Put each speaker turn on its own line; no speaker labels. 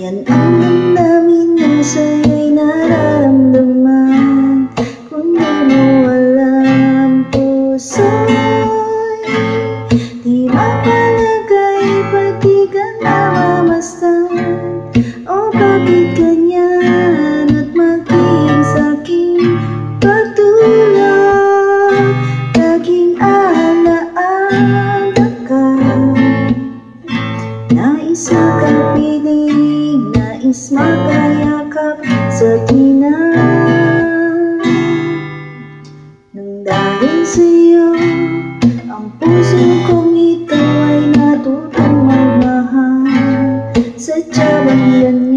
Yan ang damdamin ng sa'yo'y nararamdaman. Kung di mo alam, puso'y di mapalagay pag di ka namamastan. O bakit ganyan at maging sa'king pagtulog? Laging alaala ka. Nais makapiling, nais makayakap sa tuwina. Nang dahil sa'yo, ang puso kong ito ay natutong magmahal. Sadya bang ganyan?